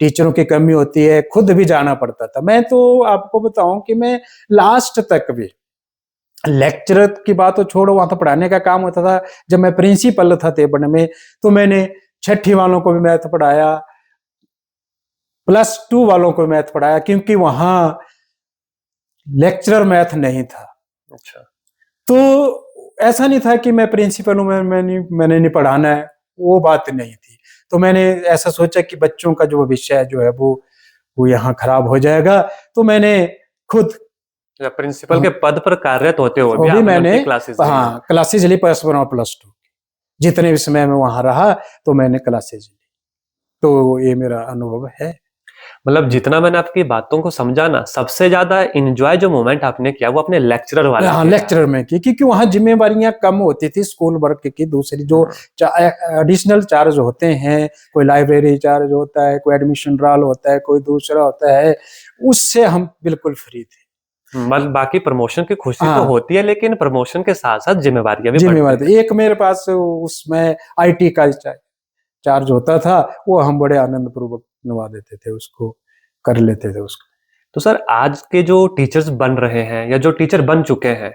A: टीचरों की कमी होती है, खुद भी जाना पड़ता था। मैं तो आपको बताऊं कि मैं लास्ट तक भी, लेक्चरर की बात तो छोड़ो, वहां तो पढ़ाने का काम होता था। जब मैं प्रिंसिपल था तेवन में, तो मैंने छठी वालों को भी मैथ पढ़ाया, +2 वालों को मैथ पढ़ाया, क्योंकि वहां लेक्चरर मैथ नहीं था।
B: अच्छा।
A: तो ऐसा नहीं था कि मैं प्रिंसिपल हूं, मैंने नहीं पढ़ाना है, वो बात नहीं थी। तो मैंने ऐसा सोचा कि बच्चों का जो भविष्य है जो है वो यहाँ खराब हो जाएगा, तो मैंने खुद
B: प्रिंसिपल के पद पर कार्यरत होते हुए भी
A: मैंने क्लासेज ली, +1 और +2 जितने भी समय में वहां रहा, तो मैंने क्लासेज ली। तो ये मेरा अनुभव है।
B: मतलब जितना मैंने आपकी बातों को समझा ना, सबसे ज्यादा एंजॉय जो मोमेंट आपने किया वो अपने लेक्चरर वाला।
A: हाँ, लेक्चरर में की, क्योंकि वहाँ जिम्मेवारियां कम होती थी स्कूल वर्क की। दूसरी जो एडिशनल चार्ज होते हैं, कोई लाइब्रेरी चार्ज होता है, कोई एडमिशन ड्रॉल होता है, कोई दूसरा होता है, उससे हम बिल्कुल फ्री थे।
B: मतलब बाकी प्रमोशन की खुशी तो होती है, लेकिन प्रमोशन के साथ साथ जिम्मेवारियां भी बढ़ती
A: हैं। एक मेरे पास उसमें IT का चार्ज होता था, वो हम बड़े आनंद पूर्वक निभा देते थे, उसको कर लेते थे उसको।
B: तो सर, आज के जो टीचर्स बन रहे हैं या जो टीचर बन चुके हैं,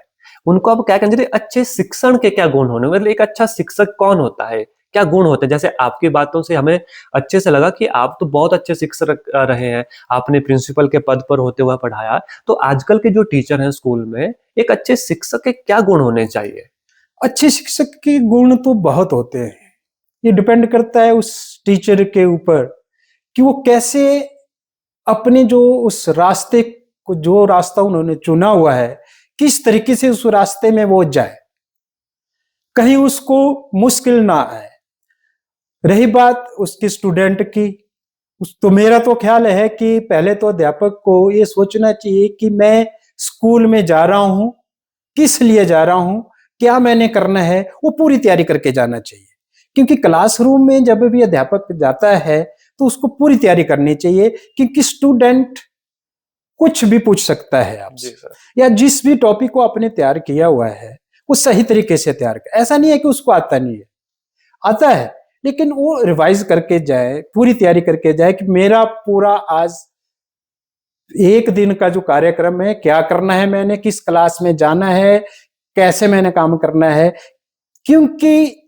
B: उनको आप क्या कहेंगे, अच्छे शिक्षण के क्या गुण होने, मतलब एक अच्छा शिक्षक कौन होता है, क्या गुण होते हैं? जैसे आपकी बातों से हमें अच्छे से लगा कि आप तो बहुत अच्छे शिक्षक रहे हैं, आपने प्रिंसिपल के पद पर होते हुए पढ़ाया। तो आजकल के जो टीचर हैं स्कूल में, एक अच्छे शिक्षक के क्या गुण होने चाहिए?
A: अच्छे शिक्षक के गुण तो बहुत होते हैं, ये डिपेंड करता है उस टीचर के ऊपर कि वो कैसे अपने जो उस रास्ते को, जो रास्ता उन्होंने चुना हुआ है, किस तरीके से उस रास्ते में वो जाए, कहीं उसको मुश्किल ना आए। रही बात उसके स्टूडेंट की, तो मेरा तो ख्याल है कि पहले तो अध्यापक को ये सोचना चाहिए कि मैं स्कूल में जा रहा हूं, किस लिए जा रहा हूं, क्या मैंने करना है, वो पूरी तैयारी करके जाना चाहिए। क्योंकि क्लासरूम में जब भी अध्यापक जाता है तो उसको पूरी तैयारी करनी चाहिए, क्योंकि स्टूडेंट कुछ भी पूछ सकता है आपसे, या जिस भी टॉपिक को आपने तैयार किया हुआ है वो सही तरीके से तैयार कर। ऐसा नहीं है कि उसको आता नहीं है, आता है, लेकिन वो रिवाइज करके जाए, पूरी तैयारी करके जाए कि मेरा पूरा आज एक दिन का जो कार्यक्रम है, क्या करना है, मैंने किस क्लास में जाना है, कैसे मैंने काम करना है। क्योंकि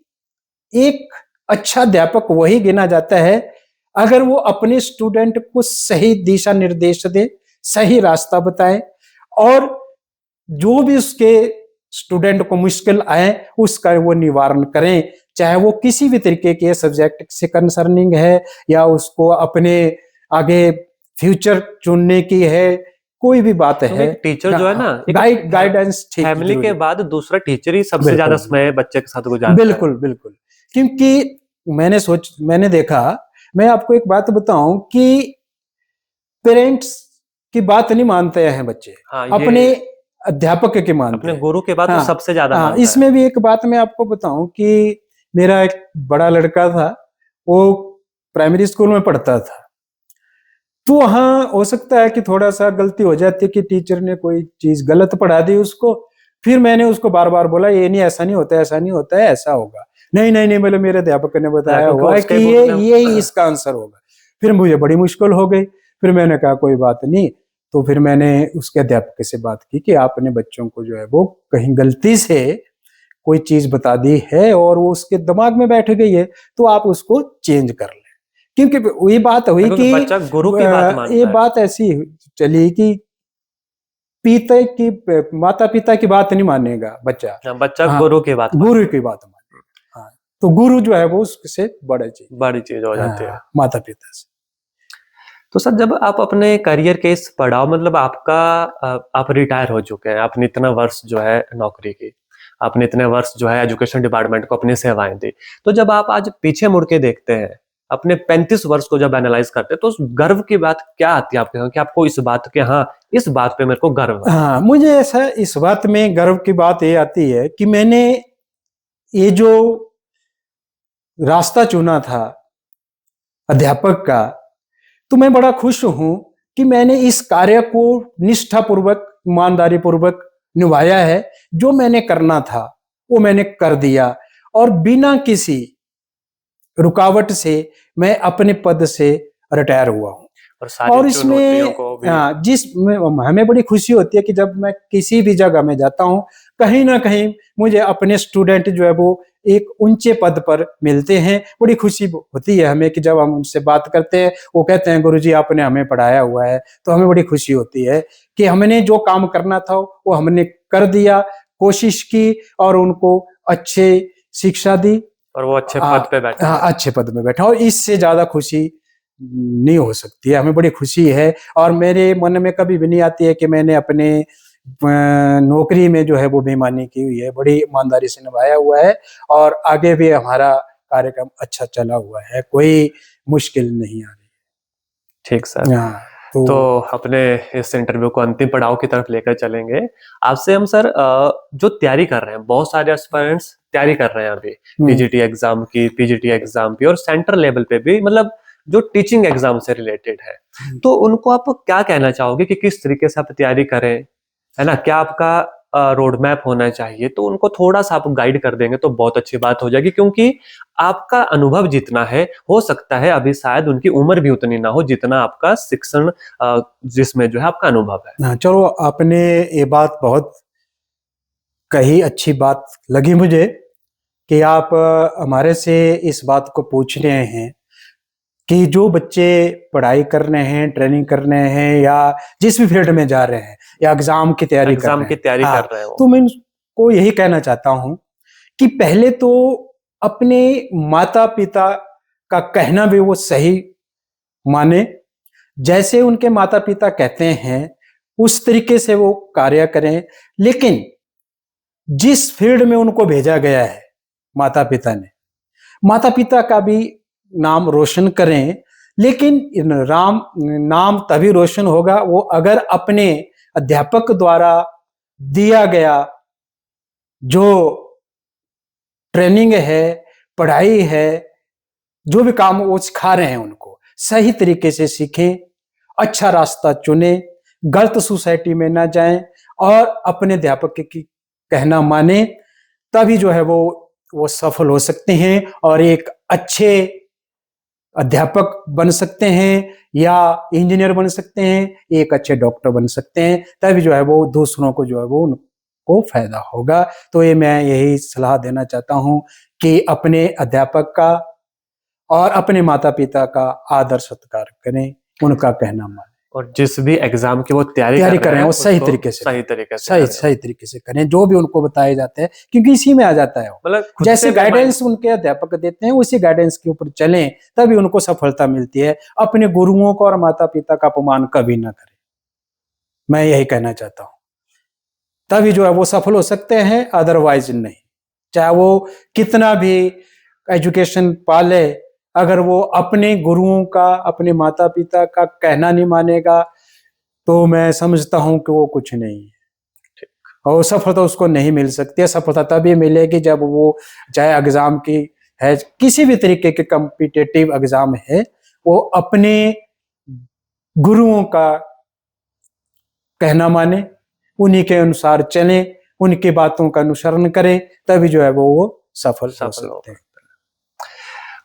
A: एक अच्छा अध्यापक वही गिना जाता है अगर वो अपने स्टूडेंट को सही दिशा निर्देश दे, सही रास्ता बताए, और जो भी उसके स्टूडेंट को मुश्किल आए उसका वो निवारण करें, चाहे वो किसी भी तरीके के सब्जेक्ट से कंसर्निंग है या उसको अपने आगे फ्यूचर चुनने की है, कोई भी बात है।
B: टीचर जो है ना,
A: गाइडेंस
B: फैमिली के बाद दूसरा टीचर ही सबसे ज्यादा समय बच्चे के साथ गुजारता है।
A: बिल्कुल बिल्कुल, क्योंकि मैंने देखा, मैं आपको एक बात बताऊं कि पेरेंट्स की बात नहीं मानते हैं बच्चे, अपने अध्यापक के मानते,
B: अपने गुरु के बाद तो सबसे ज्यादा मानता है।
A: इसमें भी एक बात मैं आपको बताऊं कि मेरा एक बड़ा लड़का था, वो प्राइमरी स्कूल में पढ़ता था, तो वहां हो सकता है कि थोड़ा सा गलती हो जाती है कि टीचर ने कोई चीज गलत पढ़ा दी उसको। फिर मैंने उसको बार बार बोला, ये नहीं, ऐसा नहीं होता, ऐसा नहीं होता है, ऐसा होगा। नहीं नहीं नहीं, बोले मेरे अध्यापक ने बताया हुआ है कि ये इसका आंसर होगा। फिर मुझे बड़ी मुश्किल हो गई। फिर मैंने कहा कोई बात नहीं, तो फिर मैंने उसके अध्यापक से बात की कि आपने बच्चों को जो है वो कहीं गलती से कोई चीज बता दी है और वो उसके दिमाग में बैठ गई है, तो आप उसको चेंज कर लें। क्योंकि ये बात हुई
B: क्योंकि
A: कि
B: बच्चा गुरु की बात
A: ये
B: मानता है।
A: बात ऐसी चली कि माता पिता की बात नहीं मानेगा बच्चा,
B: हाँ, बच्चा
A: हाँ,
B: गुरु की बात
A: गुरु की बात मानेगा। हाँ, तो गुरु जो है वो उससे
B: बड़ी चीज हो जाती है।
A: हाँ, माता पिता से।
B: तो सर, जब आप अपने करियर के इस पड़ाव, मतलब आपका आप रिटायर हो चुके हैं, आपने इतना वर्ष जो है नौकरी की, आपने इतने वर्ष जो है एजुकेशन डिपार्टमेंट को अपनी सेवाएं दी, तो जब आप आज पीछे मुड़ के देखते हैं अपने 35 वर्ष को जब एनालाइज करते हैं, तो उस गर्व की बात क्या आती है आपके, कि आपको इस बात के, हाँ, इस बात पे मेरे को गर्व है?
A: हाँ, मुझे ऐसा इस बात में गर्व की बात ये आती है कि मैंने ये जो रास्ता चुना था अध्यापक का, तो मैं बड़ा खुश हूं कि मैंने इस कार्य को निष्ठापूर्वक, ईमानदारी पूर्वक निभाया है। जो मैंने करना था वो मैंने कर दिया और बिना किसी रुकावट से मैं अपने पद से रिटायर हुआ हूं।
B: और सारी
A: और
B: चुनौतियों
A: इसमें
B: को भी
A: हमें बड़ी खुशी होती है कि जब मैं किसी भी जगह में जाता हूं, कहीं ना कहीं मुझे अपने स्टूडेंट जो है वो एक ऊंचे पद पर मिलते हैं। बड़ी खुशी होती है हमें कि जब हम उनसे बात करते हैं, वो कहते हैं गुरुजी आपने हमें पढ़ाया हुआ है। तो हमें बड़ी खुशी होती है कि हमने जो काम करना था वो हमने कर दिया, कोशिश की और उनको अच्छे शिक्षा दी
B: और वो अच्छे पद पे बैठे हैं।
A: अच्छे पद में बैठा। और इससे ज्यादा खुशी नहीं हो सकती है। हमें बड़ी खुशी है और मेरे मन में कभी भी नहीं आती है कि मैंने अपने नौकरी में जो है वो बेईमानी की हुई है। बड़ी ईमानदारी से निभाया हुआ है और आगे भी हमारा कार्यक्रम अच्छा चला हुआ है, कोई मुश्किल नहीं आ रही।
B: ठीक सर।
A: हाँ,
B: तो अपने इस इंटरव्यू को अंतिम पड़ाव की तरफ लेकर चलेंगे। आपसे हम सर, जो तैयारी कर रहे हैं, बहुत सारे एस्पायरेंट्स तैयारी कर रहे हैं अभी टीजीटी एग्जाम की, पीजीटी एग्जाम की, और सेंट्रल लेवल पे भी, मतलब जो टीचिंग एग्जाम से रिलेटेड है, तो उनको आप क्या कहना चाहोगे कि किस तरीके से आप तैयारी करें, है ना? क्या आपका रोड मैप होना चाहिए? तो उनको थोड़ा सा आप गाइड कर देंगे तो बहुत अच्छी बात हो जाएगी, क्योंकि आपका अनुभव जितना है, हो सकता है अभी शायद उनकी उम्र भी उतनी ना हो जितना आपका शिक्षण जिसमें जो है आपका अनुभव है।
A: हाँ, चलो, आपने ये बात बहुत कही, अच्छी बात लगी मुझे कि आप हमारे से इस बात को पूछ रहे हैं कि जो बच्चे पढ़ाई कर रहे हैं, ट्रेनिंग कर रहे हैं या जिस भी फील्ड में जा रहे हैं या एग्जाम की तैयारी कर
B: एग्जाम
A: रहे
B: की
A: हैं,
B: तैयारी
A: हाँ,
B: कर रहे हो,
A: तो मैं उनको यही कहना चाहता हूं कि पहले तो अपने माता पिता का कहना भी वो सही माने। जैसे उनके माता पिता कहते हैं उस तरीके से वो कार्य करें। लेकिन जिस फील्ड में उनको भेजा गया है माता पिता ने, माता पिता का भी नाम रोशन करें। लेकिन नाम तभी रोशन होगा वो अगर अपने अध्यापक द्वारा दिया गया जो ट्रेनिंग है, पढ़ाई है, जो भी काम वो सिखा रहे हैं उनको सही तरीके से सीखें, अच्छा रास्ता चुने, गलत सोसाइटी में ना जाएं और अपने अध्यापक की कहना माने। तभी जो है वो सफल हो सकते हैं और एक अच्छे अध्यापक बन सकते हैं या इंजीनियर बन सकते हैं, एक अच्छे डॉक्टर बन सकते हैं। तभी जो है वो दूसरों को जो है वो उनको फायदा होगा। तो ये मैं यही सलाह देना चाहता हूं कि अपने अध्यापक का और अपने माता पिता का आदर सत्कार करें, उनका कहना मानें
B: और जिस भी एग्जाम की वो तैयारी कर
A: करें
B: रहे हैं
A: वो सही
B: उसको
A: तरीके से
B: सही तरीके से
A: सही
B: करें।
A: सही तरीके से करें, जो भी उनको बताए जाते हैं, क्योंकि इसी में आ जाता है वो।
B: मतलब खुद
A: जैसे
B: से
A: गाइडेंस उनके अध्यापक देते हैं उसी गाइडेंस के ऊपर चलें, तभी उनको सफलता मिलती है। अपने गुरुओं को और माता पिता का अपमान कभी ना करें, मैं यही कहना चाहता हूं। तभी जो है वो सफल हो सकते हैं, अदरवाइज नहीं। चाहे वो कितना भी एजुकेशन पाले, अगर वो अपने गुरुओं का, अपने माता पिता का कहना नहीं मानेगा, तो मैं समझता हूं कि वो कुछ नहीं है और सफलता उसको नहीं मिल सकती है। सफलता तभी मिलेगी जब वो, चाहे एग्जाम की है, किसी भी तरीके के कॉम्पिटिटिव एग्जाम है, वो अपने गुरुओं का कहना माने, उन्हीं के अनुसार चलें, उनकी बातों का अनुसरण करें, तभी जो है वो सफल हो सकते हैं।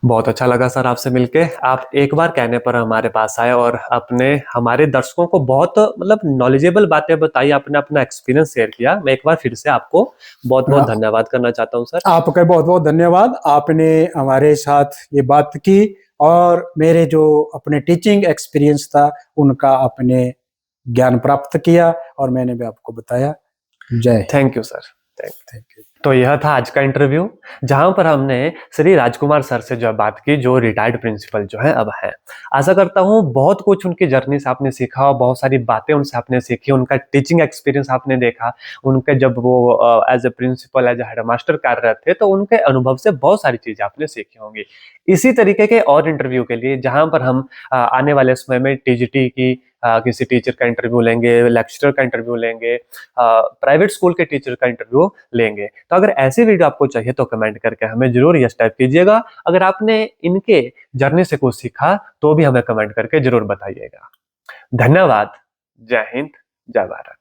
B: बहुत अच्छा लगा सर आपसे मिलके। आप एक बार कहने पर हमारे पास आए और अपने हमारे दर्शकों को बहुत मतलब नॉलेजेबल बातें बताई, आपने अपना एक्सपीरियंस शेयर किया। मैं एक बार फिर से आपको बहुत बहुत धन्यवाद करना चाहता हूँ सर।
A: आपका बहुत बहुत धन्यवाद, आपने हमारे साथ ये बात की और मेरे जो अपने टीचिंग एक्सपीरियंस था उनका आपने ज्ञान प्राप्त किया और मैंने भी आपको बताया। जय Hind.
B: Thank you sir.
A: Thank you.
B: तो यह था आज का इंटरव्यू, जहां पर हमने श्री राजकुमार सर से जो बात की, जो रिटायर्ड प्रिंसिपल जो है अब है। आशा करता हूं बहुत कुछ उनकी जर्नी से आपने सीखा और बहुत सारी बातें उनसे आपने सीखी, उनका टीचिंग एक्सपीरियंस आपने देखा, उनके जब वो as a principal as a headmaster कार्यरत थे तो उनके अनुभव से बहुत सारी चीजें आपने सीखी होंगी। इसी तरीके के और इंटरव्यू के लिए जहां पर हम आने वाले समय में टीजीटी की किसी टीचर का इंटरव्यू लेंगे, लेक्चरर का इंटरव्यू लेंगे, प्राइवेट स्कूल के टीचर का इंटरव्यू लेंगे। तो अगर ऐसी वीडियो आपको चाहिए तो कमेंट करके हमें जरूर यस टाइप कीजिएगा। अगर आपने इनके जर्नी से कुछ सीखा तो भी हमें कमेंट करके जरूर बताइएगा। धन्यवाद। जय हिंद, जय भारत।